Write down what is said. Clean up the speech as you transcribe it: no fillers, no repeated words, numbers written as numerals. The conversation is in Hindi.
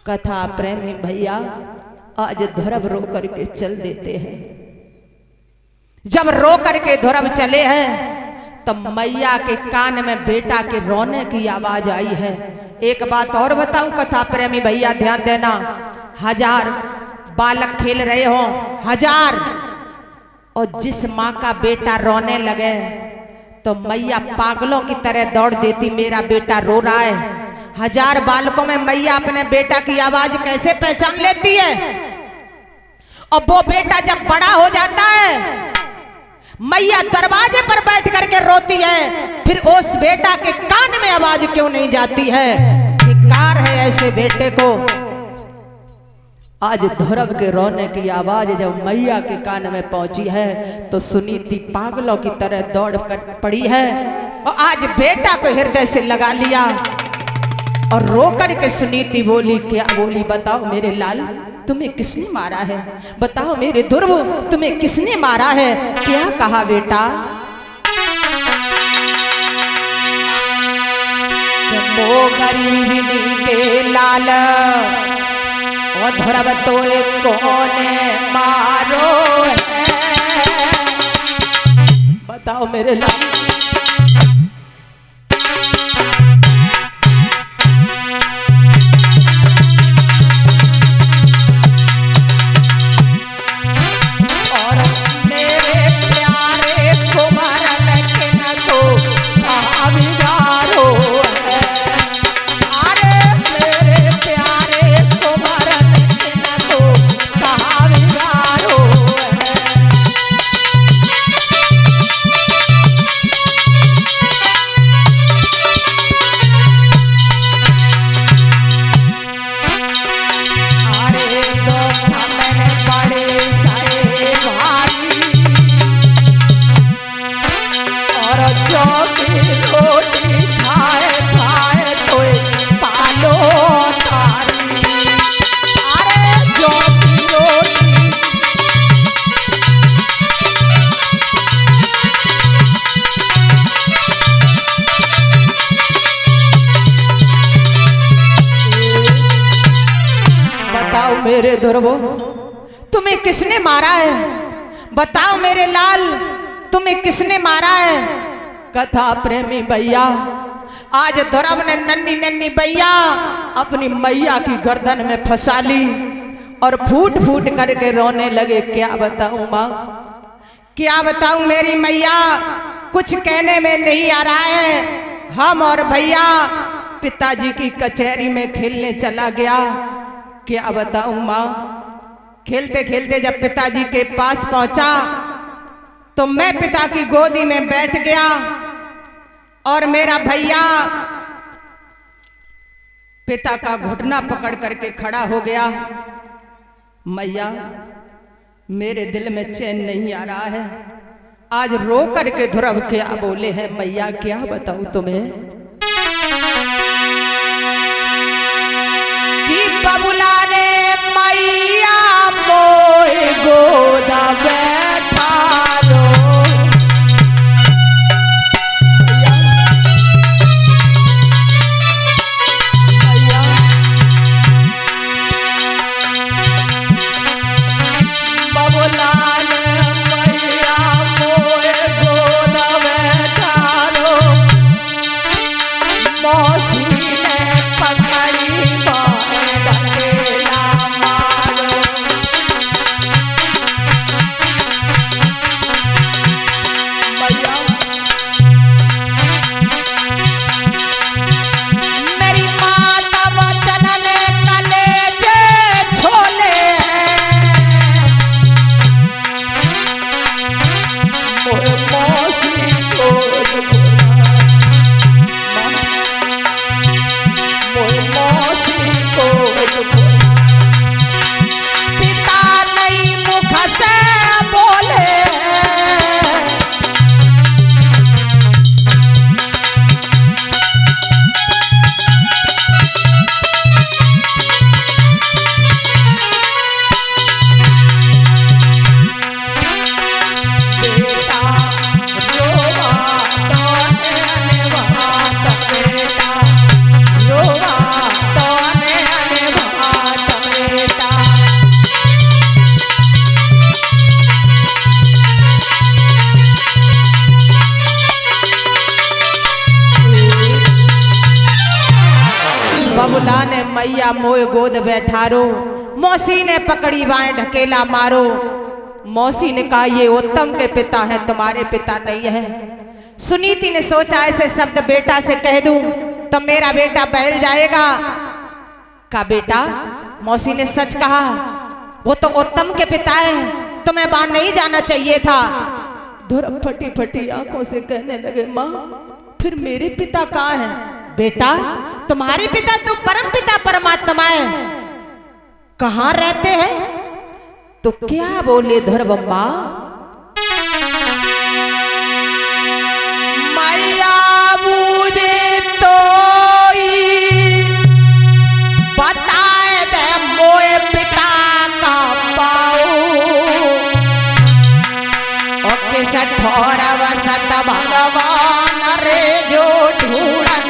कथा प्रेमी भैया आज ध्रुव रो करके चल देते हैं। जब रो करके ध्रुव चले हैं तो मैया के कान में बेटा के रोने की आवाज आई है। एक बात और बताऊं कथा प्रेमी भैया, ध्यान देना, 1000 बालक खेल रहे हो, 1000, और जिस माँ का बेटा रोने लगे तो मैया पागलों की तरह दौड़ देती, मेरा बेटा रो रहा है। 1000 बालकों में मैया अपने बेटा की आवाज कैसे पहचान लेती है। और वो बेटा जब बड़ा हो जाता है, मैया दरवाजे पर बैठ करके रोती है, फिर उस बेटा के कान में आवाज क्यों नहीं जाती है। धिक्कार है ऐसे बेटे को। आज ध्रुव के रोने की आवाज जब मैया के कान में पहुंची है तो सुनीति पागलों की तरह दौड़ कर पड़ी है और आज बेटा को हृदय से लगा लिया और रो करके सुनीति बोली, क्या बोली, बताओ मेरे लाल तुम्हें किसने मारा है, बताओ मेरे ध्रुव तुम्हें किसने मारा है। क्या कहा बेटा, वो गरीबी के लाल और ध्रुव तो कोने मारो है, बताओ मेरे लाल। मेरे ध्रुव तुम्हें किसने मारा है, बताओ मेरे लाल तुम्हें किसने मारा है। कथा प्रेमी भैया आज ध्रुव ने नन्ही नन्ही भैया अपनी मैया की गर्दन में फंसा ली और फूट फूट करके रोने लगे। क्या बताऊं माँ, क्या बताऊं मेरी मैया, कुछ कहने में नहीं आ रहा है। हम और भैया पिताजी की कचहरी में खेलने चला गया। क्या बताऊं माँ, खेलते खेलते जब पिताजी के पास पहुंचा तो मैं पिता की गोदी में बैठ गया और मेरा भैया पिता का घुटना पकड़ करके खड़ा हो गया। मैया मेरे दिल में चैन नहीं आ रहा है। आज रो करके ध्रुव क्या बोले हैं मैया, क्या बताऊं तुम्हें। बबुला ने मैया मोए गोदा बैठा लो, बबुला ने मैया मोए गोदा बैठा लो, मौसी ने पकड़ी है मैया मोए गोद बैठारो, मौसी ने पकड़ी बाएं ढकेला मारो। मौसी ने कहा ये उत्तम के पिता है, तुम्हारे पिता नहीं है। सुनीति ने सोचा ऐसे शब्द बेटा से कह दूं तो मेरा बेटा बहल जाएगा। का बेटा, मौसी ने सच कहा, वो तो उत्तम के पिता है, तुम्हें बाहर नहीं जाना चाहिए था। धुरब फटी फटी आंखों से कहने लगे, माँ फिर मेरे पिता कहाँ है? बेटा तुम्हारे पिता तो परम पिता परमात्मा है, कहाँ रहते हैं? तो क्या बोले धर्मम्मा, मैया मुझे तो बताए दे मोए पिता का पाऊ, और किस ठोर वसत भगवान रे जो ढूंढन